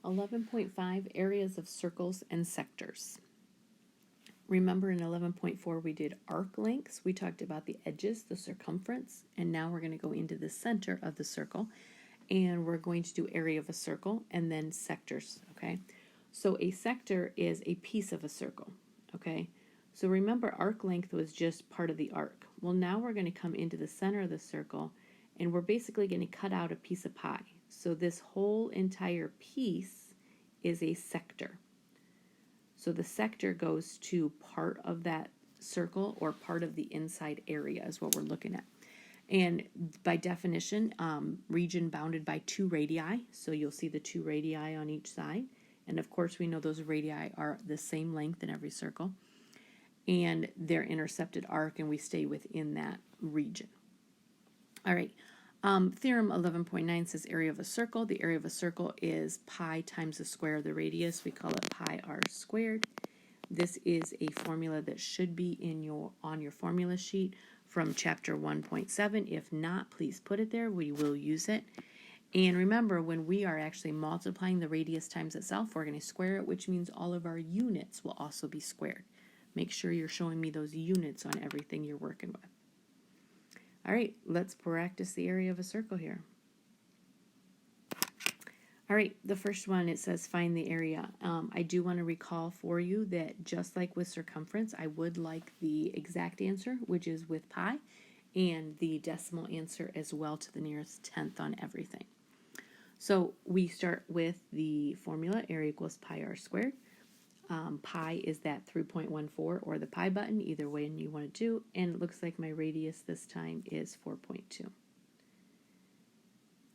11.5, areas of circles and sectors. Remember in 11.4 we did arc lengths. We talked about the edges, the circumference, and now we're going to go into the center of the circle, and we're going to do area of a circle and then sectors, okay? So a sector is a piece of a circle, okay? So remember arc length was just part of the arc. Well, now we're going to come into the center of the circle, and we're basically going to cut out a piece of pie. So this whole entire piece is a sector. So the sector goes to part of that circle or part of the inside area is what we're looking at. And by definition, region bounded by 2 radii. So you'll see the 2 radii on each side. And of course, we know those radii are the same length in every circle. And they're intercepted arc, and we stay within that region. All right. Theorem 11.9 says area of a circle. The area of a circle is pi times the square of the radius. We call it pi r squared. This is a formula that should be on your formula sheet from chapter 1.7. If not, please put it there. We will use it. And remember, when we are actually multiplying the radius times itself, we're going to square it, which means all of our units will also be squared. Make sure you're showing me those units on everything you're working with. All right, let's practice the area of a circle here. All right, the first one, it says find the area. I do want to recall for you that just like with circumference, I would like the exact answer, which is with pi, and the decimal answer as well to the nearest tenth on everything. So we start with the formula, area equals pi r squared. Pi is that 3.14 or the pi button, either way you want to do, and it looks like my radius this time is 4.2.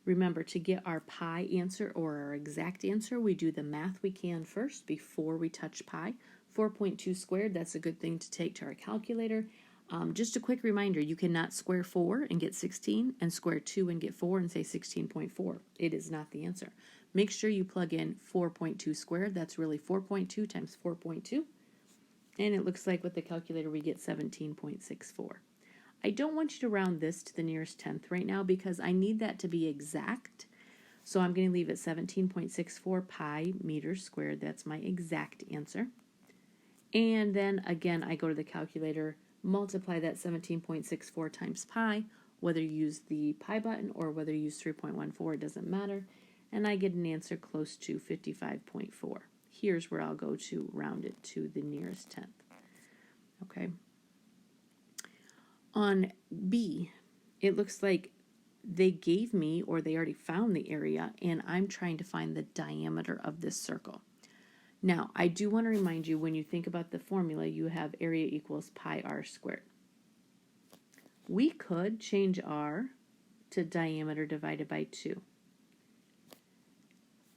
Remember, to get our pi answer or our exact answer, we do the math we can first before we touch pi. 4.2 squared, that's a good thing to take to our calculator. Just a quick reminder, you cannot square 4 and get 16 and square 2 and get 4 and say 16.4. It is not the answer. Make sure you plug in 4.2 squared. That's really 4.2 times 4.2. And it looks like with the calculator we get 17.64. I don't want you to round this to the nearest tenth right now because I need that to be exact. So I'm going to leave it 17.64 pi meters squared. That's my exact answer. And then again, I go to the calculator, multiply that 17.64 times pi, whether you use the pi button or whether you use 3.14, it doesn't matter. And I get an answer close to 55.4. Here's where I'll go to round it to the nearest tenth. Okay. On B, it looks like they gave me, or they already found the area, and I'm trying to find the diameter of this circle. Now, I do want to remind you, when you think about the formula, you have area equals pi r squared. We could change r to diameter divided by 2.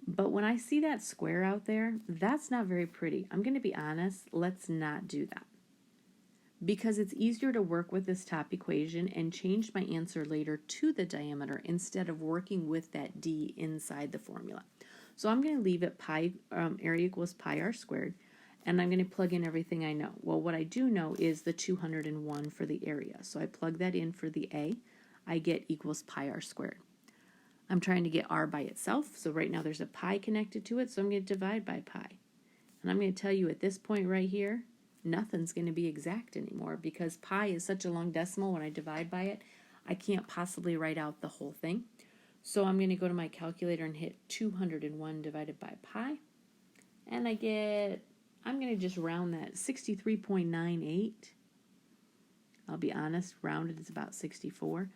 But when I see that square out there, that's not very pretty. I'm going to be honest, let's not do that. Because it's easier to work with this top equation and change my answer later to the diameter instead of working with that d inside the formula. So I'm going to leave it area equals pi r squared, and I'm going to plug in everything I know. Well, what I do know is the 201 for the area. So I plug that in for the a. I get equals pi r squared. I'm trying to get r by itself, so right now there's a pi connected to it, so I'm going to divide by pi. And I'm going to tell you at this point right here, nothing's going to be exact anymore because pi is such a long decimal. When I divide by it, I can't possibly write out the whole thing. So I'm going to go to my calculator and hit 201 divided by pi, and I'm going to just round that, 63.98. I'll be honest, rounded is about 64.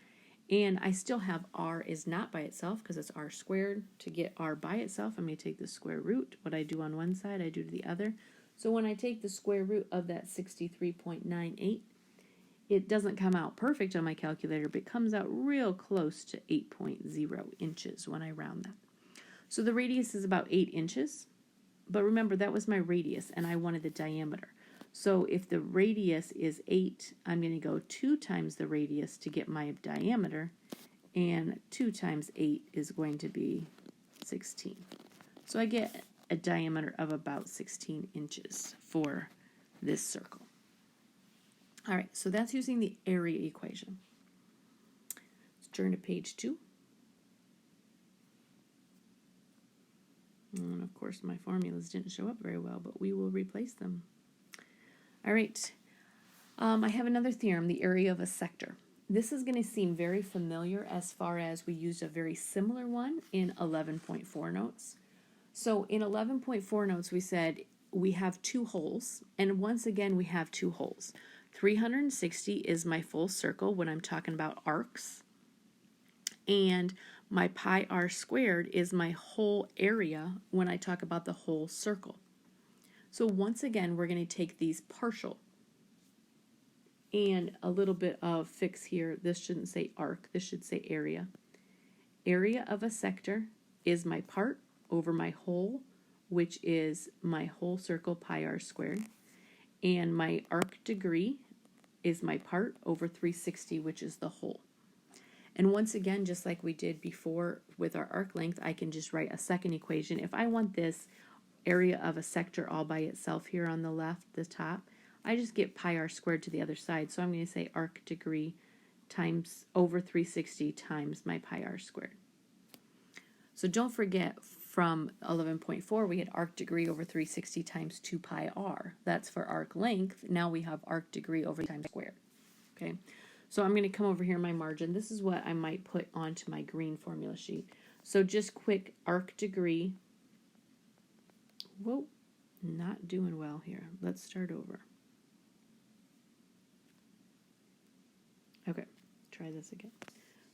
And I still have r is not by itself because it's r squared. To get r by itself, I'm going to take the square root. What I do on one side, I do to the other. So when I take the square root of that 63.98, it doesn't come out perfect on my calculator, but it comes out real close to 8.0 inches when I round that. So the radius is about 8 inches. But remember, that was my radius, and I wanted the diameter. So if the radius is 8, I'm going to go 2 times the radius to get my diameter, and 2 times 8 is going to be 16. So I get a diameter of about 16 inches for this circle. All right, so that's using the area equation. Let's turn to page 2. And of course, my formulas didn't show up very well, but we will replace them. All right. I have another theorem, the area of a sector. This is going to seem very familiar as far as we used a very similar one in 11.4 notes. So in 11.4 notes, we said we have two holes, and once again, we have two holes. 360 is my full circle when I'm talking about arcs, and my pi r squared is my whole area when I talk about the whole circle. So once again, we're going to take these partial and a little bit of fix here. This shouldn't say arc, this should say area. Area of a sector is my part over my whole, which is my whole circle pi r squared. And my arc degree is my part over 360, which is the whole. And once again, just like we did before with our arc length, I can just write a second equation. If I want this area of a sector all by itself here on the left, the top, I just get pi r squared to the other side. So I'm going to say arc degree times over 360 times my pi r squared. So don't forget, from 11.4, we had arc degree over 360 times 2 pi r. That's for arc length. Now we have arc degree over times squared. Okay, so I'm going to come over here in my margin. This is what I might put onto my green formula sheet. So just quick arc degree. Whoa, not doing well here. Let's start over. Okay, try this again.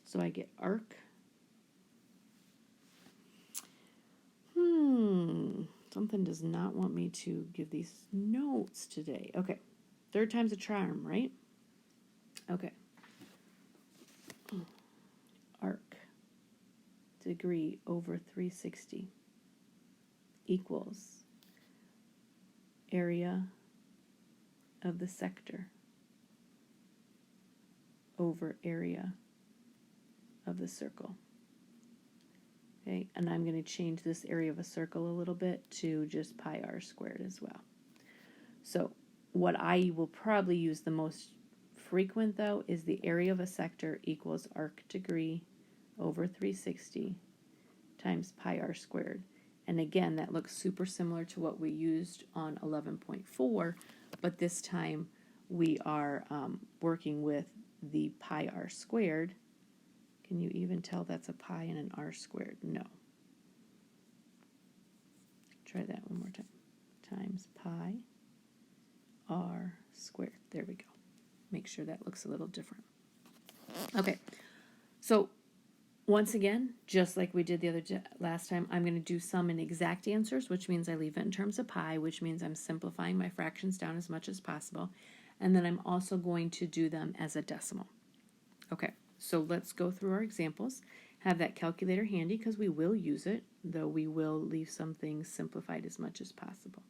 So I get arc. Something does not want me to give these notes today. Okay, third time's a charm, right? Okay. Arc degree over 360 equals area of the sector over area of the circle. Okay, and I'm going to change this area of a circle a little bit to just pi r squared as well. So what I will probably use the most frequent, though, is the area of a sector equals arc degree over 360 times pi r squared. And again, that looks super similar to what we used on 11.4, but this time we are working with the pi r squared. Can you even tell that's a pi and an r squared? No. Try that one more time. Times pi r squared. There we go. Make sure that looks a little different. Okay, so once again, just like we did the last time, I'm going to do some in exact answers, which means I leave it in terms of pi, which means I'm simplifying my fractions down as much as possible. And then I'm also going to do them as a decimal. Okay, so let's go through our examples. Have that calculator handy because we will use it, though we will leave some things simplified as much as possible.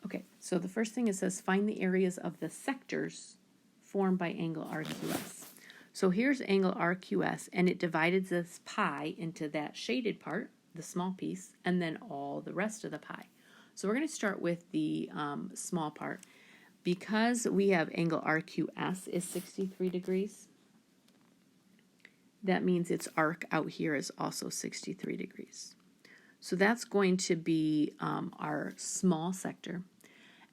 Okay, so the first thing it says, find the areas of the sectors formed by angle RQS. So here's angle RQS, and it divided this pi into that shaded part, the small piece, and then all the rest of the pi. So we're going to start with the small part. Because we have angle RQS is 63 degrees, that means its arc out here is also 63 degrees. So that's going to be our small sector.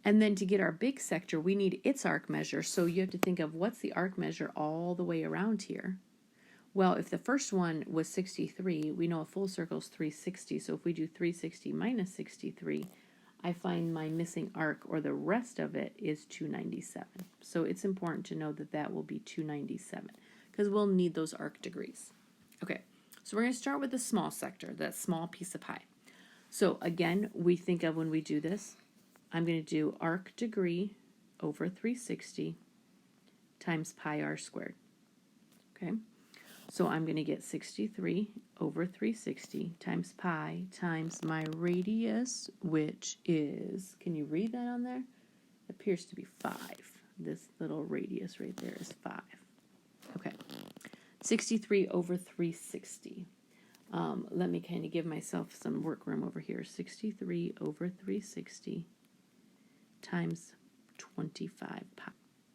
And then to get our big sector, we need its arc measure. So you have to think of what's the arc measure all the way around here. Well, if the first one was 63, we know a full circle is 360. So if we do 360 minus 63, I find my missing arc, or the rest of it, is 297. So it's important to know that that will be 297 because we'll need those arc degrees. Okay, so we're going to start with the small sector, that small piece of pi. So again, we think of when we do this, I'm going to do arc degree over 360 times pi r squared. Okay, so I'm going to get 63 over 360 times pi times my radius, which is, can you read that on there? It appears to be 5. This little radius right there is 5. Okay, 63 over 360. Let me kind of give myself some work room over here. 63 over 360 times 25 pi.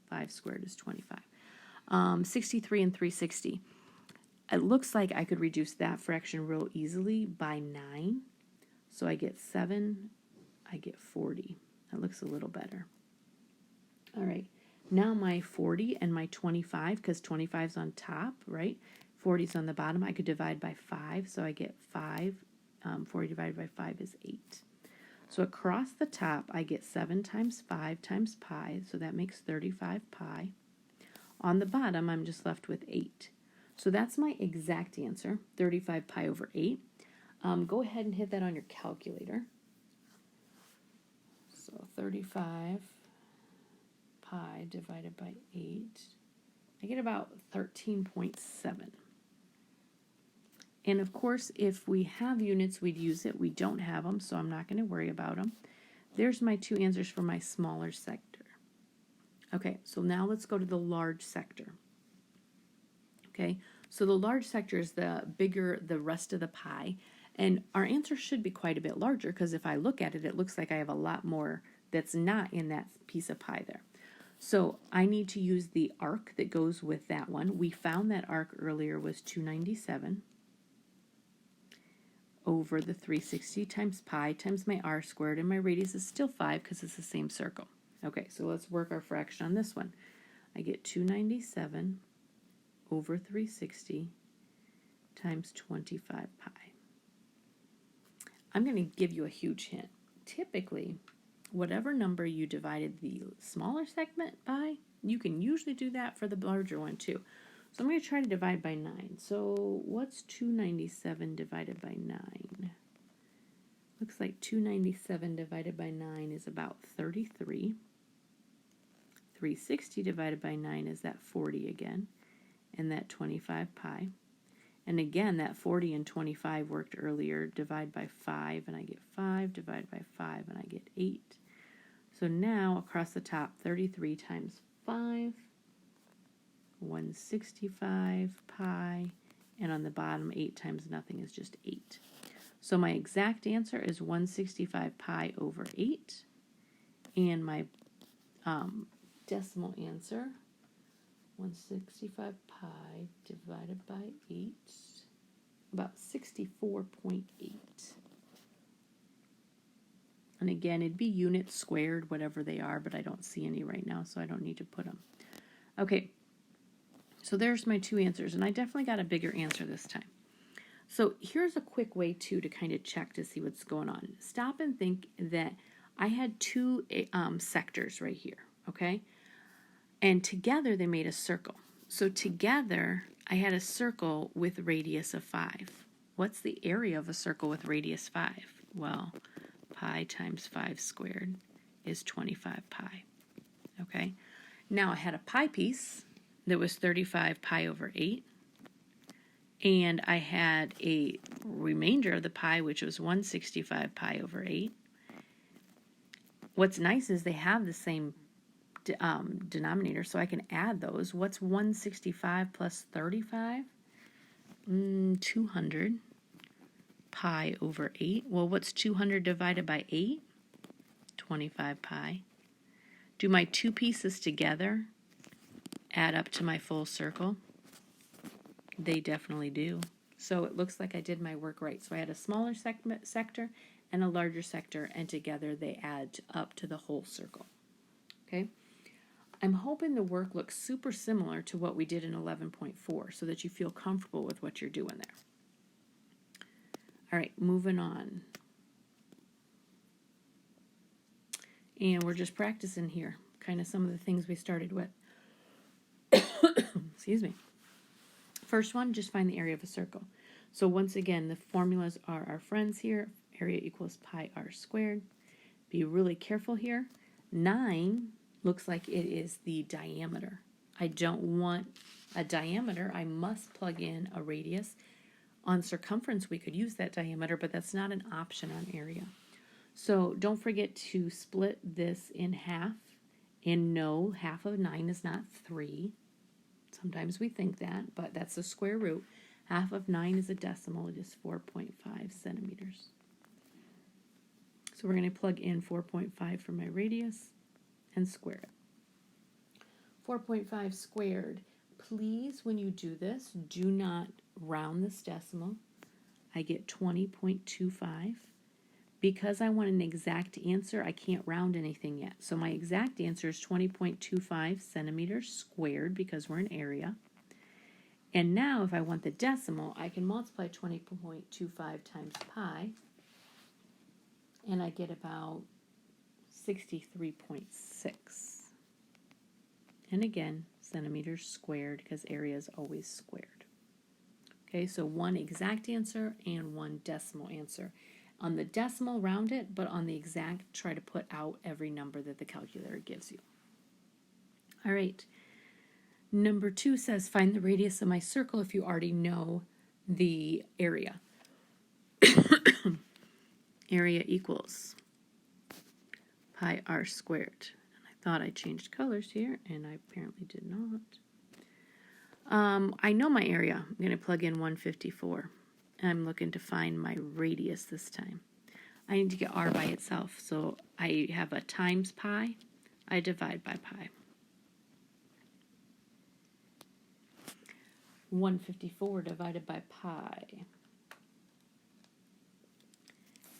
5 squared is 25. 63 and 360. It looks like I could reduce that fraction real easily by 9. So I get 7, I get 40. That looks a little better. All right, now my 40 and my 25, because 25 is on top, right? 40 is on the bottom. I could divide by 5, so I get 5. 40 divided by 5 is 8. So across the top, I get 7 times 5 times pi, so that makes 35 pi. On the bottom, I'm just left with 8. So that's my exact answer, 35 pi over 8. Go ahead and hit that on your calculator. So 35 pi divided by 8, I get about 13.7. And of course, if we have units, we'd use it. We don't have them, so I'm not going to worry about them. There's my two answers for my smaller sector. Okay, so now let's go to the large sector. Okay, so the large sector is the bigger the rest of the pie, and our answer should be quite a bit larger because if I look at it, it looks like I have a lot more that's not in that piece of pie there. So I need to use the arc that goes with that one. We found that arc earlier was 297 over the 360 times pi times my r squared, and my radius is still 5 because it's the same circle. Okay, so let's work our fraction on this one. I get 297 over 360 times 25 pi. I'm going to give you a huge hint. Typically, whatever number you divided the smaller segment by, you can usually do that for the larger one too. So I'm going to try to divide by 9. So what's 297 divided by 9? Looks like 297 divided by 9 is about 33. 360 divided by 9 is that 40 again, and that 25 pi. And again, that 40 and 25 worked earlier. Divide by 5, and I get 5. Divide by 5, and I get 8. So now, across the top, 33 times 5, 165 pi, and on the bottom, 8 times nothing is just 8. So my exact answer is 165 pi over 8, and my decimal answer, 165 pi divided by 8, about 64.8. And again, it'd be units squared, whatever they are, but I don't see any right now, so I don't need to put them. Okay, so there's my two answers, and I definitely got a bigger answer this time. So here's a quick way, too, to kind of check to see what's going on. Stop and think that I had two sectors right here, okay? And together they made a circle. So together I had a circle with radius of 5. What's the area of a circle with radius 5? Well, pi times 5 squared is 25 pi. Okay? Now I had a pi piece that was 35 pi over 8. And I had a remainder of the pi, which was 165 pi over 8. What's nice is they have the same denominator, so I can add those. What's 165 plus 35? 200 pi over 8. Well, what's 200 divided by 8? 25 pi. Do my two pieces together add up to my full circle? They definitely do. So it looks like I did my work right. So I had a smaller sector and a larger sector, and together they add up to the whole circle. Okay? I'm hoping the work looks super similar to what we did in 11.4 so that you feel comfortable with what you're doing there. All right, moving on. And we're just practicing here, kind of some of the things we started with. Excuse me. First one, just find the area of a circle. So once again, the formulas are our friends here. Area equals pi r squared. Be really careful here. 9 looks like it is the diameter. I don't want a diameter. I must plug in a radius. On circumference, we could use that diameter, but that's not an option on area. So don't forget to split this in half. And no, half of 9 is not 3. Sometimes we think that, but that's the square root. Half of 9 is a decimal. It is 4.5 centimeters. So we're going to plug in 4.5 for my radius and square it. 4.5 squared please, when you do this, do not round this decimal. I get 20.25. Because I want an exact answer, I can't round anything yet. So my exact answer is 20.25 centimeters squared because we're in area. And now if I want the decimal, I can multiply 20.25 times pi, and I get about 63.6. And again, centimeters squared because area is always squared. Okay, so one exact answer and one decimal answer. On the decimal, round it, but on the exact, try to put out every number that the calculator gives you. All right. Number 2 says, find the radius of my circle if you already know the area. Area equals pi r squared. And I thought I changed colors here, and I apparently did not. I know my area. I'm going to plug in 154. I'm looking to find my radius this time. I need to get r by itself. So I have a times pi. I divide by pi. 154 divided by pi.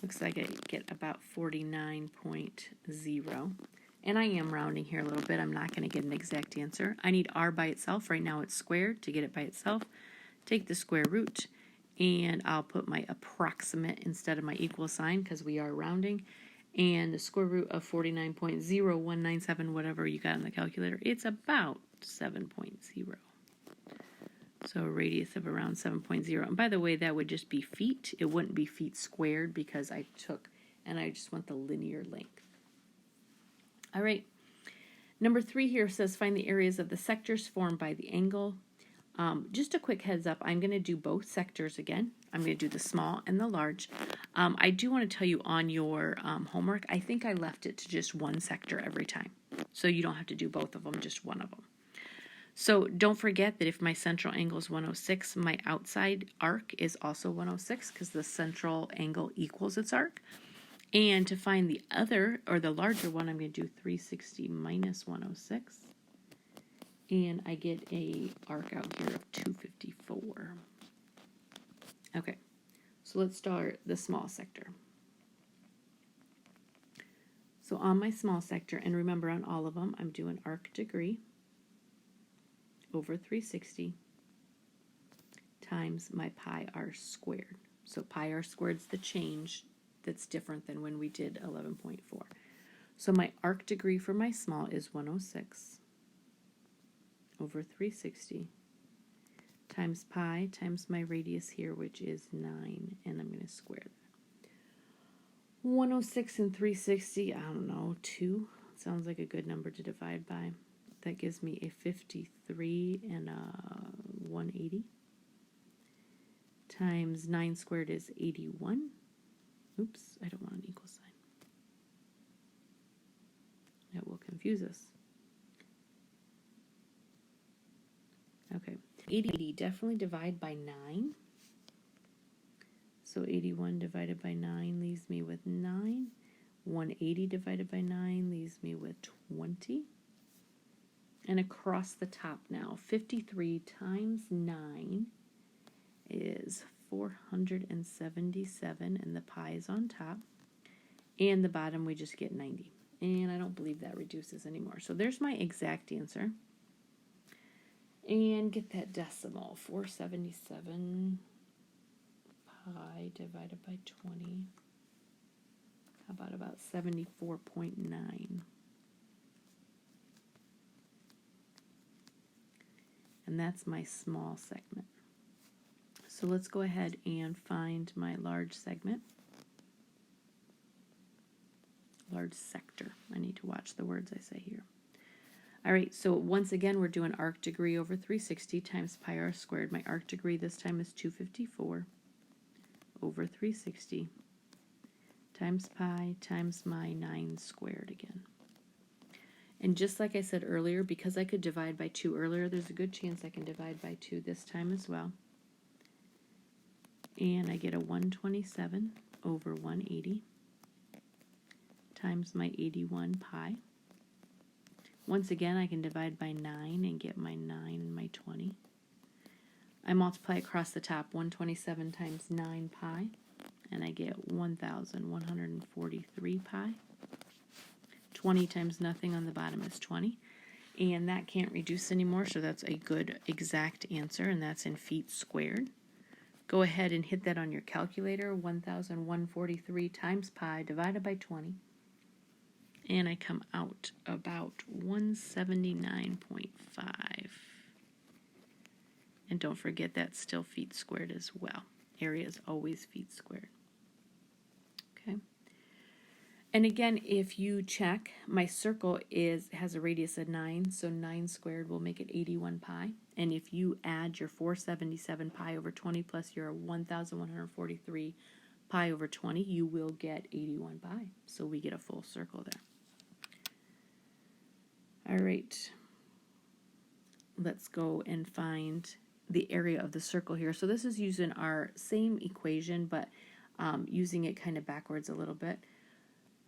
Looks like I get about 49.0. And I am rounding here a little bit. I'm not going to get an exact answer. I need r by itself. Right now it's squared. To get it by itself, take the square root, and I'll put my approximate instead of my equal sign because we are rounding. And the square root of 49.0197, whatever you got on the calculator, it's about 7.0. So a radius of around 7.0. And by the way, that would just be feet. It wouldn't be feet squared because I took, and I just want the linear length. All right. Number 3 here says find the areas of the sectors formed by the angle. Just a quick heads up, I'm going to do both sectors again. I'm going to do the small and the large. I do want to tell you on your homework, I think I left it to just one sector every time. So you don't have to do both of them, just one of them. So don't forget that if my central angle is 106, my outside arc is also 106 because the central angle equals its arc. And to find the other, or the larger one, I'm going to do 360 minus 106. And I get a arc out here of 254. Okay, so let's start the small sector. So on my small sector, and remember on all of them, I'm doing arc degree over 360 times my pi r squared. So pi r squared is the change that's different than when we did 11.4. So my arc degree for my small is 106 over 360 times pi times my radius here, which is 9, and I'm going to square that. 106 and 360, I don't know, 2. Sounds like a good number to divide by. That gives me a 53 and a 180. Times 9 squared is 81. Oops, I don't want an equal sign. That will confuse us. Okay, 80 definitely divide by 9. So 81 divided by 9 leaves me with 9. 180 divided by 9 leaves me with 20. And across the top now, 53 times 9 is 477, and the pi is on top. And the bottom, we just get 90. And I don't believe that reduces anymore. So there's my exact answer. And get that decimal, 477 pi divided by 20. How about 74.9? And that's my small segment. So let's go ahead and find my large segment. Large sector. I need to watch the words I say here. All right, so once again, we're doing arc degree over 360 times pi r squared. My arc degree this time is 254 over 360 times pi times my 9 squared again. And just like I said earlier, because I could divide by 2 earlier, there's a good chance I can divide by 2 this time as well. And I get a 127 over 180 times my 81 pi Once again, I can divide by 9 and get my 9 and my 20. I multiply across the top 127 times 9 pi, and I get 1,143 pi. 20 times nothing on the bottom is 20. And that can't reduce anymore, so that's a good exact answer, and that's in feet squared. Go ahead and hit that on your calculator, 1,143 times pi divided by 20. And I come out about 179.5. And don't forget that's still feet squared as well. Area is always feet squared. Okay. And again, if you check, my circle has a radius of 9, so 9 squared will make it 81 pi. And if you add your 477 pi over 20 plus your 1,143 pi over 20, you will get 81 pi. So we get a full circle there. All right. Let's go and find the area of the circle here. So this is using our same equation, but using it kind of backwards a little bit.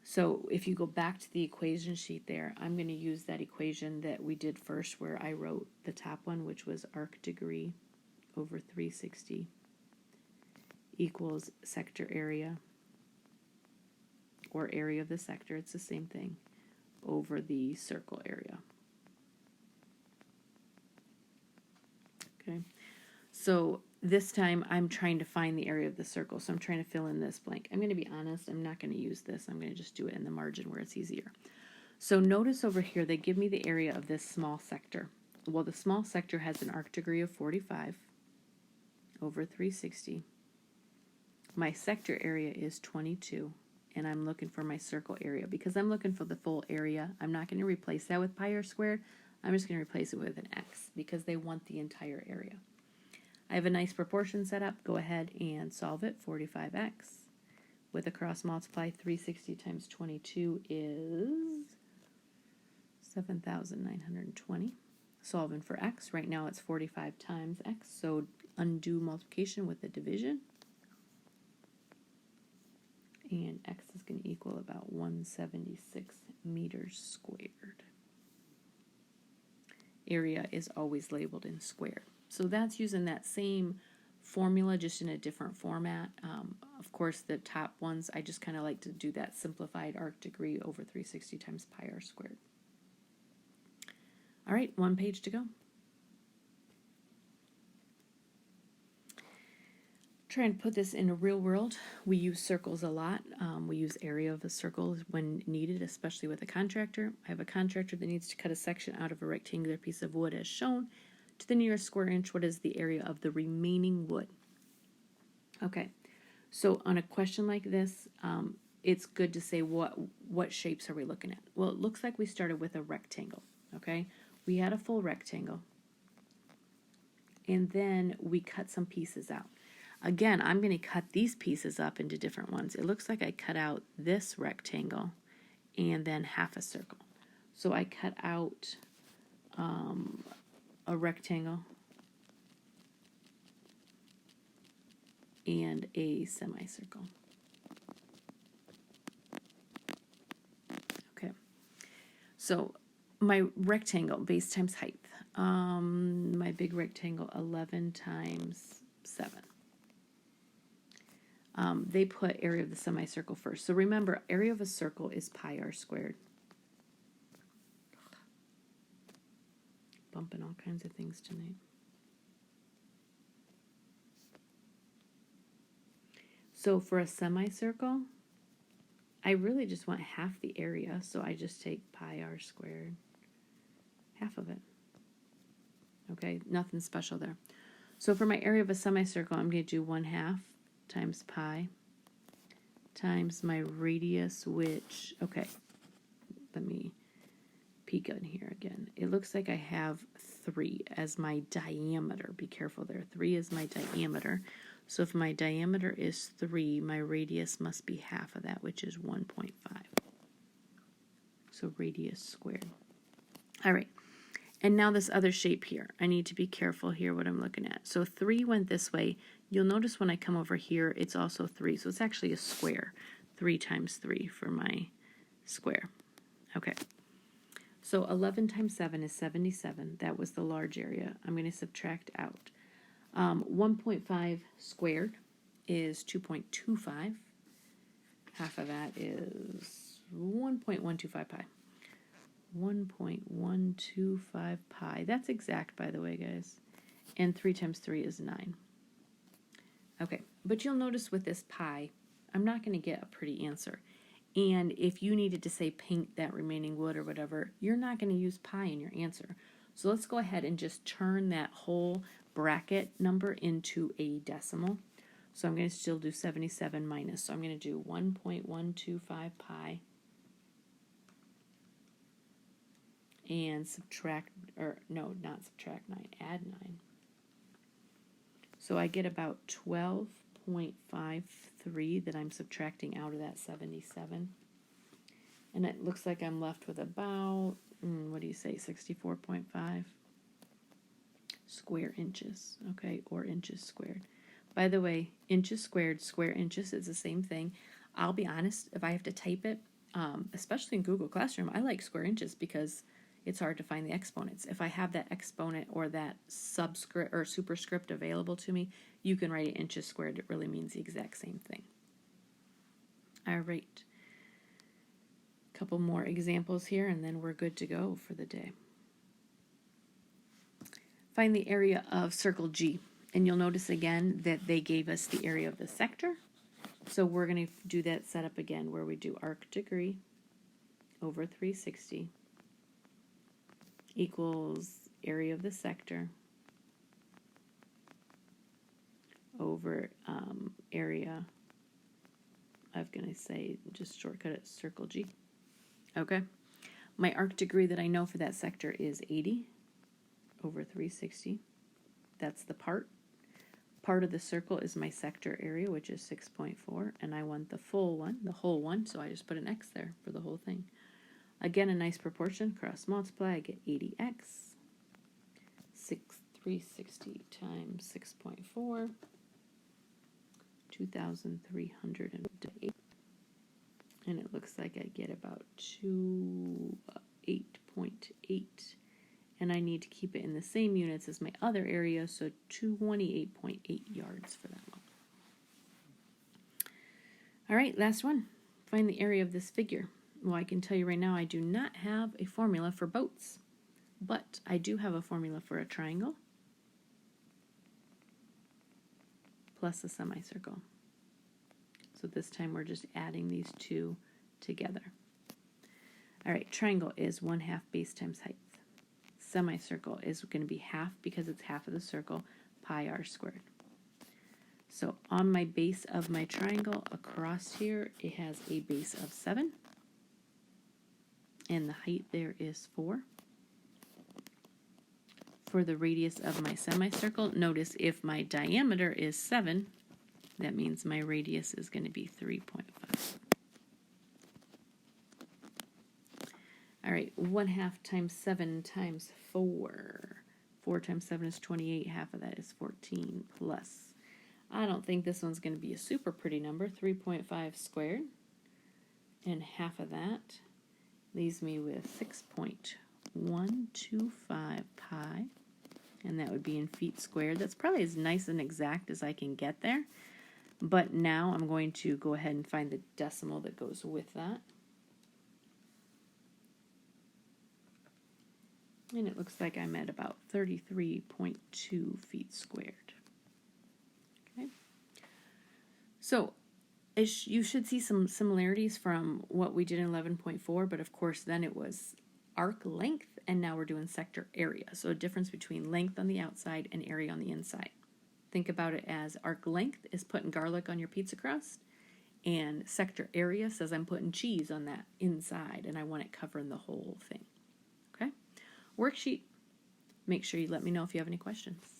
So if you go back to the equation sheet there, I'm going to use that equation that we did first where I wrote the top one, which was arc degree over 360 equals sector area, or area of the sector, it's the same thing, over the circle area. Okay, so this time I'm trying to find the area of the circle, so I'm trying to fill in this blank. I'm going to be honest, I'm not going to use this. I'm going to just do it in the margin where it's easier. So notice over here they give me the area of this small sector. Well, the small sector has an arc degree of 45 over 360. My sector area is 22, and I'm looking for my circle area. Because I'm looking for the full area, I'm not going to replace that with pi r squared. I'm just going to replace it with an x because they want the entire area. I have a nice proportion set up. Go ahead and solve it. 45x with a cross multiply. 360 times 22 is 7,920. Solving for x. Right now it's 45 times x, so undo multiplication with the division. And x is going to equal about 176 meters squared. Area is always labeled in squared. So that's using that same formula, just in a different format. Of course, the top ones, I just kind of like to do that simplified arc degree over 360 times pi r squared. All right, one page to go. Try and put this in a real world. We use circles a lot. We use area of a circle when needed, especially with a contractor. I have a contractor that needs to cut a section out of a rectangular piece of wood as shown. To the nearest square inch, what is the area of the remaining wood? Okay, so on a question like this, it's good to say what shapes are we looking at? Well, it looks like we started with a rectangle, okay? We had a full rectangle, and then we cut some pieces out. Again, I'm going to cut these pieces up into different ones. It looks like I cut out this rectangle and then half a circle. So I cut out a rectangle and a semicircle. Okay, so my rectangle, base times height. My big rectangle, 11 times 7. They put area of the semicircle first. So remember, area of a circle is pi r squared. Bumping all kinds of things tonight. So for a semicircle, I really just want half the area, so I just take pi r squared, half of it. Okay, nothing special there. So for my area of a semicircle, I'm going to do 1/2 times pi times my radius, which, okay, let me peek in here again. It looks like I have 3 as my diameter. Be careful there. 3 is my diameter. So if my diameter is 3, my radius must be half of that, which is 1.5. So radius squared. All right. And now this other shape here. I need to be careful here what I'm looking at. So 3 went this way. You'll notice when I come over here, it's also 3. So it's actually a square. 3 times 3 for my square. Okay. So 11 times 7 is 77. That was the large area. I'm going to subtract out. 1.5 squared is 2.25. Half of that is 1.125 pi. 1.125 pi. That's exact, by the way, guys. And 3 times 3 is 9. Okay, but you'll notice with this pi, I'm not going to get a pretty answer. And if you needed to say paint that remaining wood or whatever, you're not going to use pi in your answer. So let's go ahead and just turn that whole bracket number into a decimal. So I'm going to still do 77 minus. So I'm going to do 1.125 pi and subtract, or no, not subtract 9, add 9. So I get about 12.53 that I'm subtracting out of that 77. And it looks like I'm left with about, what do you say, 64.5 square inches, okay, or inches squared. By the way, inches squared, square inches is the same thing. I'll be honest, if I have to type it, especially in Google Classroom, I like square inches because it's hard to find the exponents. If I have that exponent or that subscript or superscript available to me, you can write it inches squared. It really means the exact same thing. All right. Couple more examples here, and then we're good to go for the day. Find the area of circle G. And you'll notice again that they gave us the area of the sector. So we're going to do that setup again where we do arc degree over 360 equals area of the sector over area, I'm going to say, just shortcut it, circle G. Okay. My arc degree that I know for that sector is 80 over 360. That's the part. Part of the circle is my sector area, which is 6.4, and I want the full one, the whole one, so I just put an X there for the whole thing. Again, a nice proportion, cross multiply, I get 80x, 360 times 6.4, 2,308, and it looks like I get about 8.8, and I need to keep it in the same units as my other area, so 28.8 yards for that one. All right, last one. Find the area of this figure. Well, I can tell you right now I do not have a formula for boats, but I do have a formula for a triangle plus a semicircle. So this time we're just adding these two together. All right, triangle is 1/2 base times height. Semicircle is going to be half because it's half of the circle, pi r squared. So on my base of my triangle across here, it has a base of 7. And the height there is 4. For the radius of my semicircle, notice if my diameter is 7, that means my radius is going to be 3.5. All right, 1/2 times 7 times 4. 4 times 7 is 28. Half of that is 14 plus. I don't think this one's going to be a super pretty number. 3.5 squared. And half of that leaves me with 6.125 pi. And that would be in feet squared. That's probably as nice and exact as I can get there. But now I'm going to go ahead and find the decimal that goes with that. And it looks like I'm at about 33.2 feet squared. Okay. So you should see some similarities from what we did in 11.4, but of course then it was arc length, and now we're doing sector area. So a difference between length on the outside and area on the inside. Think about it as arc length is putting garlic on your pizza crust, and sector area says I'm putting cheese on that inside, and I want it covering the whole thing. Okay? Worksheet. Make sure you let me know if you have any questions.